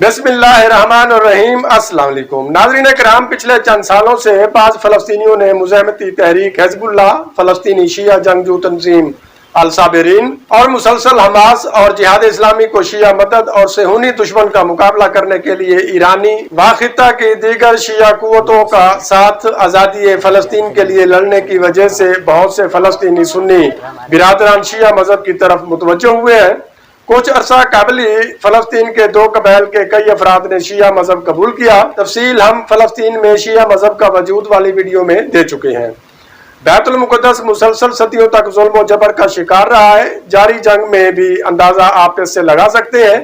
بسم اللہ الرحمن الرحیم۔ السلام علیکم ناظرین کرام، پچھلے چند سالوں سے بعض فلسطینیوں نے مزاحمتی تحریک حزب اللہ، فلسطینی شیعہ جنگجو تنظیم الصابرین اور مسلسل حماس اور جہاد اسلامی کو شیعہ مدد اور صہیونی دشمن کا مقابلہ کرنے کے لیے ایرانی و خطہ کی دیگر شیعہ قوتوں کا ساتھ آزادی فلسطین کے لیے لڑنے کی وجہ سے بہت سے فلسطینی سنی برادران شیعہ مذہب کی طرف متوجہ ہوئے ہیں۔ کچھ عرصہ قبل ہی فلسطین کے دو قبائل کے کئی افراد نے شیعہ مذہب قبول کیا۔ تفصیل ہم فلسطین میں شیعہ مذہب کا وجود والی ویڈیو میں دے چکے ہیں۔ بیت المقدس مسلسل صدیوں تک ظلم و جبر کا شکار رہا ہے۔ جاری جنگ میں بھی اندازہ آپ اس سے لگا سکتے ہیں۔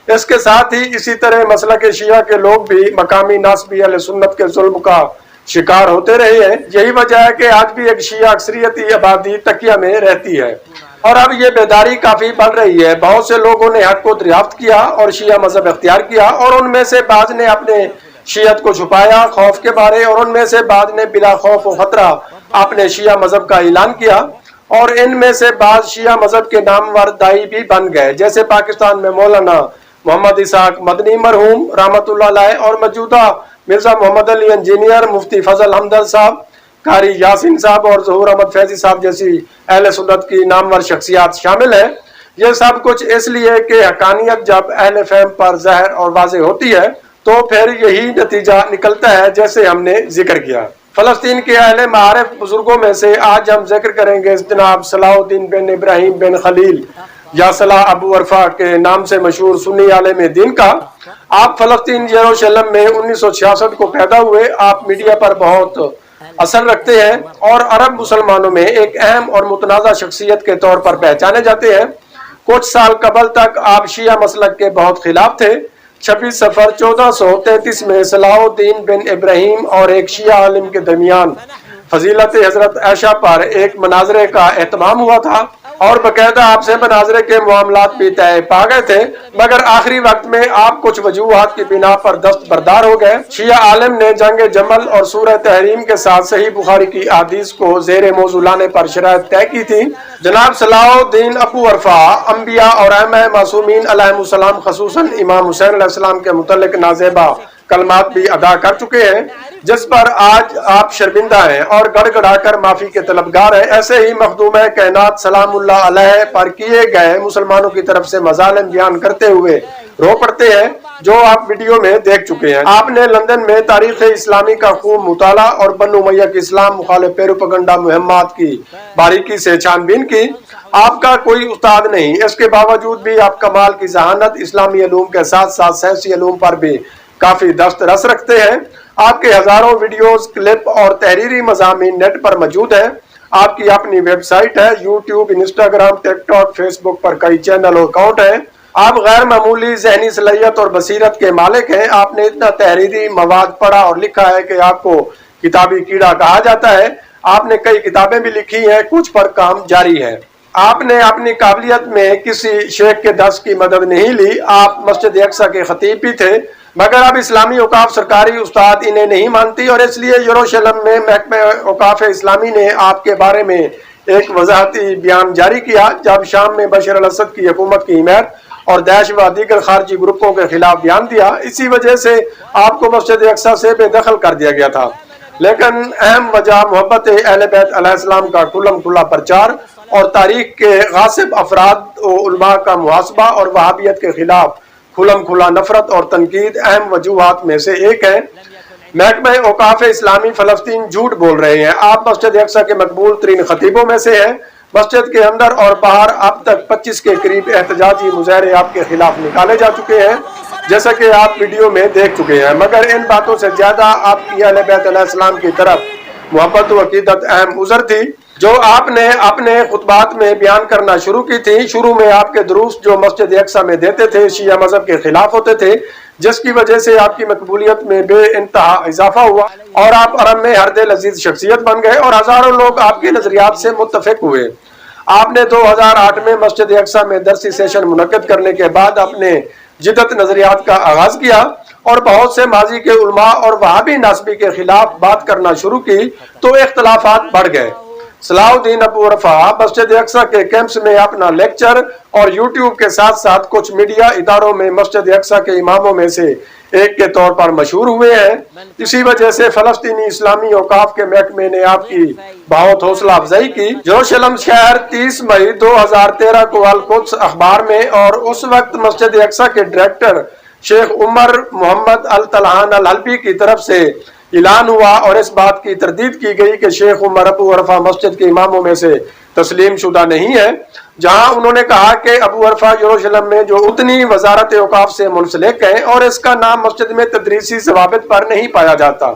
اس کے ساتھ ہی اسی طرح مسلک شیعہ کے لوگ بھی مقامی ناصبی اہل سنت کے ظلم کا شکار ہوتے رہے ہیں۔ یہی وجہ ہے کہ آج بھی ایک شیعہ اکثریتی آبادی تکیہ میں رہتی ہے، اور اب یہ بیداری کافی بڑھ رہی ہے۔ بہت سے لوگوں نے حق کو دریافت کیا اور شیعہ مذہب اختیار کیا، اور ان میں سے بعض نے اپنے شیعت کو چھپایا خوف کے بارے، اور ان میں سے بعض نے بلا خوف و خطرہ اپنے شیعہ مذہب کا اعلان کیا، اور ان میں سے بعض شیعہ مذہب کے نامور داعی بھی بن گئے، جیسے پاکستان میں مولانا محمد اسحاق مدنی مرحوم رحمۃ اللہ علیہ، اور موجودہ مرزا محمد علی انجینئر، مفتی فضل حمدل صاحب، قاری یاسین صاحب اور ظہور احمد فیضی صاحب جیسی اہل سنت کی نامور شخصیات شامل ہیں۔ یہ سب کچھ اس لیے کہ حقانیت جب اہل فہم پر ظاہر اور واضح ہوتی ہے تو پھر یہی نتیجہ نکلتا ہے جیسے ہم نے ذکر کیا۔ فلسطین کے اہل معارف بزرگوں میں سے آج ہم ذکر کریں گے جناب صلاح الدین بن ابراہیم بن خلیل یا صلاح ابو عرفہ کے نام سے مشہور سنی عالم دین کا۔ آپ فلسطین یروشلم میں 1966 کو پیدا ہوئے۔ آپ میڈیا پر بہت اثر رکھتے ہیں اور عرب مسلمانوں میں ایک اہم اور متنازع شخصیت کے طور پر پہچانے جاتے ہیں۔ کچھ سال قبل تک آپ شیعہ مسلک کے بہت خلاف تھے۔ 26 صفر 1433 میں صلاح الدین بن ابراہیم اور ایک شیعہ عالم کے درمیان فضیلت حضرت عائشہ پر ایک مناظرے کا اہتمام ہوا تھا، اور باقاعدہ آپ سے مناظرے کے معاملات بھی طے پا گئے تھے، مگر آخری وقت میں آپ کچھ وجوہات کی بنا پر دستبردار ہو گئے۔ شیعہ عالم نے جنگ جمل اور سورہ تحریم کے ساتھ صحیح بخاری کی احادیث کو زیر موضوع لانے پر شرائط طے کی تھی۔ جناب صلاح الدین ابو عرفہ انبیاء اور ائمہ معصومین علیہم السلام، خصوصاً امام حسین علیہ السلام کے متعلق نازیبہ کلمات بھی ادا کر چکے ہیں، جس پر آج آپ شرمندہ ہیں اور گڑ گڑا کر معافی کے طلبگار ہیں۔ ایسے ہی مخدوم کائنات سلام اللہ علیہ پر کیے گئے مسلمانوں کی طرف سے مظالم بیان کرتے ہوئے رو پڑتے ہیں، جو آپ ویڈیو میں دیکھ چکے ہیں۔ آپ نے لندن میں تاریخ اسلامی کا خوب مطالعہ اور بنو امیہ کی اسلام مخالف پیروپگنڈا مہمات کی باریکی سے چھان بین کی۔ آپ کا کوئی استاد نہیں، اس کے باوجود بھی آپ کمال کی ذہانت اسلامی علوم کے ساتھ ساتھ سائنسی علوم پر بھی کافی دسترس رکھتے ہیں۔ آپ کے ہزاروں ویڈیوز، کلپ اور تحریری مضامین نیٹ پر موجود ہیں۔ آپ کی اپنی ویب سائٹ ہے، یوٹیوب، انسٹاگرام، ٹک ٹاک، فیس بک پر کئی چینل اور اکاؤنٹ ہیں۔ آپ غیر معمولی ذہنی صلاحیت اور بصیرت کے مالک ہیں۔ آپ نے اتنا تحریری مواد پڑھا اور لکھا ہے کہ آپ کو کتابی کیڑا کہا جاتا ہے۔ آپ نے کئی کتابیں بھی لکھی ہیں، کچھ پر کام جاری ہے۔ آپ نے اپنی قابلیت میں کسی شیخ کے درس کی مدد نہیں لی۔ آپ مسجد اقصی کے خطیب بھی تھے، مگر اب اسلامی اوقاف سرکاری استاد انہیں نہیں مانتی، اور اس لیے یروشلم میں محکمہ اوقاف اسلامی نے آپ کے بارے میں ایک وضاحتی بیان جاری کیا۔ جب شام میں بشار الاسد کی حکومت کی حمایت اور داعش و دیگر خارجی گروپوں کے خلاف بیان دیا، اسی وجہ سے آپ کو مسجد اقصی سے بے دخل کر دیا گیا تھا۔ لیکن اہم وجہ محبت اہل بیت علیہ السلام کا کھلم کھلا پرچار اور تاریخ کے غاصب افراد و علماء کا محاسبہ اور وہابیت کے خلاف کھلم کھلا نفرت اور تنقید اہم وجوہات میں سے ایک ہے۔ محکمہ اوقاف اسلامی فلسطین جھوٹ بول رہے ہیں۔ آپ مسجد اقصی کے مقبول ترین خطیبوں میں سے ہیں۔ مسجد کے اندر اور باہر اب تک 25 کے قریب احتجاجی مظاہرے آپ کے خلاف نکالے جا چکے ہیں، جیسا کہ آپ ویڈیو میں دیکھ چکے ہیں، مگر ان باتوں سے زیادہ آپ کی اہل بیت علیہ السلام کی طرف محبت و عقیدت اہم عذر تھی، جو آپ نے اپنے خطبات میں بیان کرنا شروع کی تھی۔ شروع میں آپ کے دروس جو مسجد اقصی میں دیتے تھے شیعہ مذہب کے خلاف ہوتے تھے، جس کی وجہ سے آپ کی مقبولیت میں بے انتہا اضافہ ہوا، اور آپ عرب میں ہر دل عزیز شخصیت بن گئے، اور ہزاروں لوگ آپ کے نظریات سے متفق ہوئے۔ آپ نے 2008 میں مسجد اقصی میں درسی سیشن منعقد کرنے کے بعد اپنے جدت نظریات کا آغاز کیا، اور بہت سے ماضی کے علماء اور وہابی ناسبی کے خلاف بات کرنا شروع کی، تو اختلافات بڑھ گئے۔ صلاح الدین ابو عرفہ مسجد اقصی کے کیمپس میں اپنا لیکچر اور یوٹیوب کے ساتھ ساتھ کچھ میڈیا اداروں میں مسجد اقصی کے اماموں میں سے ایک کے طور پر مشہور ہوئے ہیں۔ اسی وجہ سے فلسطینی اسلامی اوقاف کے محکمے نے آپ کی بہت حوصلہ افزائی کی۔ یروشلم شہر 30 مئی 2013 کو القدس اخبار میں اور اس وقت مسجد اقصی کے ڈائریکٹر شیخ عمر محمد الطلحان الحلبی کی طرف سے اعلان ہوا اور اس بات کی تردید کی گئی کہ شیخ عمر ابو عرفہ مسجد کے اماموں میں سے تسلیم شدہ نہیں ہے، جہاں انہوں نے کہا کہ ابو عرفہ یروشلم میں جو اتنی وزارت اوقاف سے منسلک ہیں اور اس کا نام مسجد میں تدریسی ضوابط پر نہیں پایا جاتا۔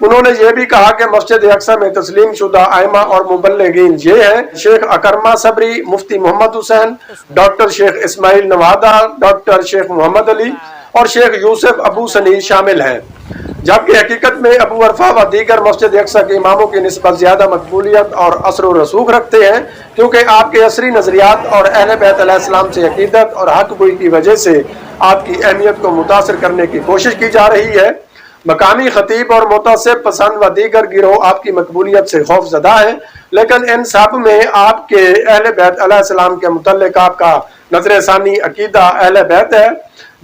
انہوں نے یہ بھی کہا کہ مسجد اقصی میں تسلیم شدہ ائمہ اور مبلغین یہ ہیں: شیخ اکرمہ صبری، مفتی محمد حسین، ڈاکٹر شیخ اسماعیل نوادہ، ڈاکٹر شیخ محمد علی اور شیخ یوسف ابو سنی شامل ہیں، جبکہ حقیقت میں ابو عرفہ و دیگر مسجد اقصی کے اماموں کی نسبت زیادہ مقبولیت اور اثر و رسوخ رکھتے ہیں، کیونکہ آپ کے عصری نظریات اور اہل بیت علیہ السلام سے عقیدت اور حق گوئی کی وجہ سے آپ کی اہمیت کو متاثر کرنے کی کوشش کی جا رہی ہے۔ مقامی خطیب اور متعصب پسند و دیگر گروہ آپ کی مقبولیت سے خوف زدہ ہیں، لیکن ان سب میں آپ کے اہل بیت علیہ السلام کے متعلق آپ کا نظر ثانی عقیدہ اہل بیت ہے،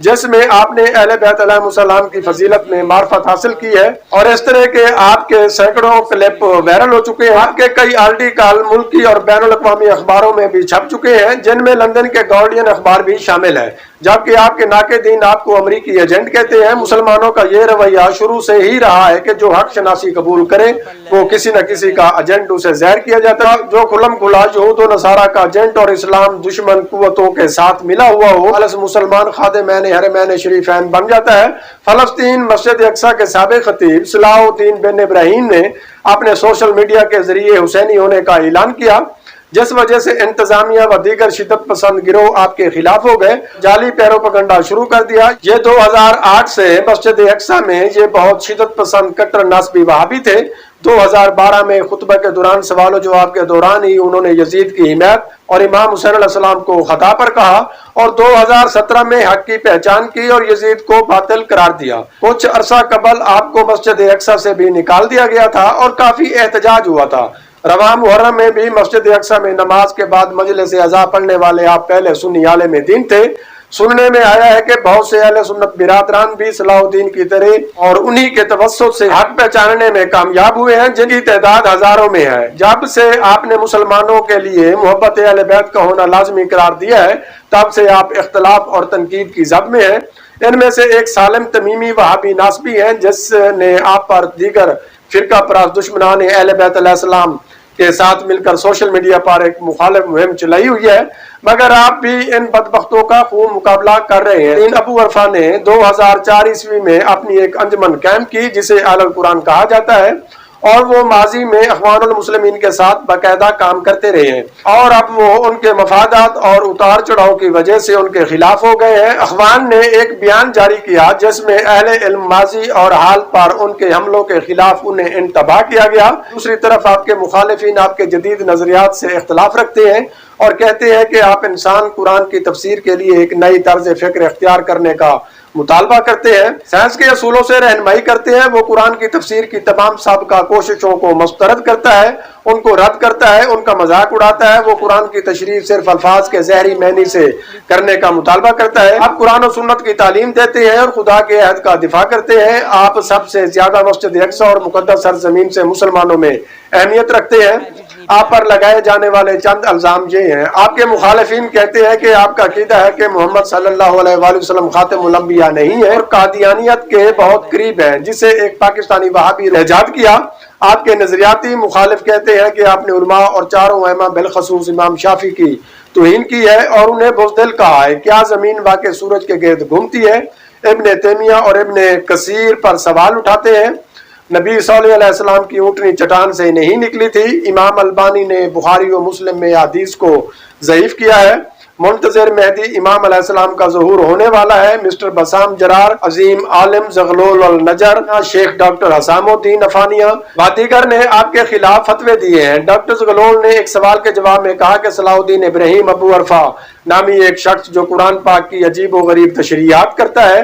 جس میں آپ نے اہل بیت علیہ السلام کی فضیلت میں معرفت حاصل کی ہے، اور اس طرح کے آپ کے سینکڑوں کلپ وائرل ہو چکے ہیں۔ آپ کے کئی آرٹیکل ملکی اور بین الاقوامی اخباروں میں بھی چھپ چکے ہیں، جن میں لندن کے گارڈین اخبار بھی شامل ہے، جبکہ آپ کے ناقدین آپ کو امریکی ایجنٹ کہتے ہیں۔ مسلمانوں کا یہ رویہ شروع سے ہی رہا ہے کہ جو حق شناسی قبول کرے وہ کسی نہ کسی کا ایجنٹ اسے زہر کیا جاتا ہے۔ جو کھلم کھلا یہود و نصارہ کا ایجنٹ اور اسلام دشمن قوتوں کے ساتھ ملا ہوا ہو، خالص مسلمان خادمین حرمین شریفین بن جاتا ہے۔ فلسطین مسجد اقصی کے سابق خطیب صلاح الدین بن ابراہیم نے اپنے سوشل میڈیا کے ذریعے حسینی ہونے کا اعلان کیا، جس وجہ سے انتظامیہ و دیگر شدت پسند گروہ آپ کے خلاف ہو گئے، جعلی پیروپگنڈا شروع کر دیا۔ یہ 2008 سے مسجد اقصی میں یہ بہت شدت پسند کٹر نسبی وہابی تھے۔ 2012 میں خطبہ کے دوران سوال و جواب کے دوران ہی انہوں نے یزید کی حمایت اور امام حسین علیہ السلام کو خطا پر کہا، اور 2017 میں حق کی پہچان کی اور یزید کو باطل قرار دیا۔ کچھ عرصہ قبل آپ کو مسجد اقصی سے بھی نکال دیا گیا تھا اور کافی احتجاج ہوا تھا۔ رواں محرم میں بھی مسجد اقصی میں نماز کے بعد مجلس اعزا پڑھنے والے آپ پہلے سنی عالم دین تھے۔ سننے میں آیا ہے کہ بہت سے اہل سنت برادران بھی صلاح الدین کی طرح اور انہی کے توسط سے حق پہچاننے میں کامیاب ہوئے ہیں، جن کی تعداد ہزاروں میں ہے۔ جب سے آپ نے مسلمانوں کے لیے محبت اہل بیت کا ہونا لازمی قرار دیا ہے، تب سے آپ اختلاف اور تنقید کی زد میں ہیں۔ ان میں سے ایک سالم تمیمی وہابی ناسبی ہیں، جس نے آپ پر دیگر فرقہ پرست دشمنان اہل بیت علیہ السلام کے ساتھ مل کر سوشل میڈیا پر ایک مخالف مہم چلائی ہوئی ہے، مگر آپ بھی ان بدبختوں کا خوب مقابلہ کر رہے ہیں۔ ابو عرفہ نے 2004 عیسوی میں اپنی ایک انجمن قائم کی جسے اہل القرآن کہا جاتا ہے، اور وہ ماضی میں اخوان المسلمین کے ساتھ باقاعدہ کام کرتے رہے ہیں، اور اب وہ ان کے مفادات اور اتار چڑھاؤ کی وجہ سے ان کے خلاف ہو گئے ہیں۔ اخوان نے ایک بیان جاری کیا جس میں اہل علم ماضی اور حال پر ان کے حملوں کے خلاف انہیں انتباہ کیا گیا۔ دوسری طرف آپ کے مخالفین آپ کے جدید نظریات سے اختلاف رکھتے ہیں اور کہتے ہیں کہ آپ انسان قرآن کی تفسیر کے لیے ایک نئی طرز فکر اختیار کرنے کا مطالبہ کرتے ہیں، سائنس کے اصولوں سے رہنمائی کرتے ہیں۔ وہ قرآن کی تفسیر کی تمام سابقہ کوششوں کو مسترد کرتا ہے، ان کو رد کرتا ہے، ان کا مذاق اڑاتا ہے۔ وہ قرآن کی تشریح صرف الفاظ کے ظاہری معنی سے کرنے کا مطالبہ کرتا ہے۔ آپ قرآن و سنت کی تعلیم دیتے ہیں اور خدا کے عہد کا دفاع کرتے ہیں۔ آپ سب سے زیادہ مسجد اقصی اور مقدس سرزمین سے مسلمانوں میں اہمیت رکھتے ہیں۔ آپ پر لگائے جانے والے چند الزام یہ ہیں: آپ کے مخالفین کہتے ہیں کہ آپ کا عقیدہ ہے کہ محمد صلی اللہ علیہ وآلہ وسلم خاتم الانبیاء نہیں ہے اور قادیانیت کے بہت قریب ہے، جسے ایک پاکستانی وہابی نے ایجاد کیا۔ آپ کے نظریاتی مخالف کہتے ہیں کہ آپ نے علماء اور چاروں ائمہ بالخصوص امام شافعی کی توہین کی ہے اور انہیں بزدل کہا ہے۔ کیا زمین واقع سورج کے گرد گھومتی ہے؟ ابن تیمیہ اور ابن کثیر پر سوال اٹھاتے ہیں۔ نبی صلی اللہ علیہ وسلم کی اونٹنی چٹان سے نہیں نکلی تھی۔ امام البانی نے بخاری و مسلم میں حدیث کو ضعیف کیا ہے۔ منتظر مہدی امام علیہ السلام کا ظہور ہونے والا ہے۔ مسٹر بسام جرار، عظیم عالم زغلول النجر، شیخ ڈاکٹر حسام الدین افانیہ و دیگر نے آپ کے خلاف فتوے دیے ہیں۔ ڈاکٹر زغلول نے ایک سوال کے جواب میں کہا کہ صلاح الدین ابراہیم ابو عرفہ نامی ایک شخص جو قرآن پاک کی عجیب و غریب تشریحات کرتا ہے،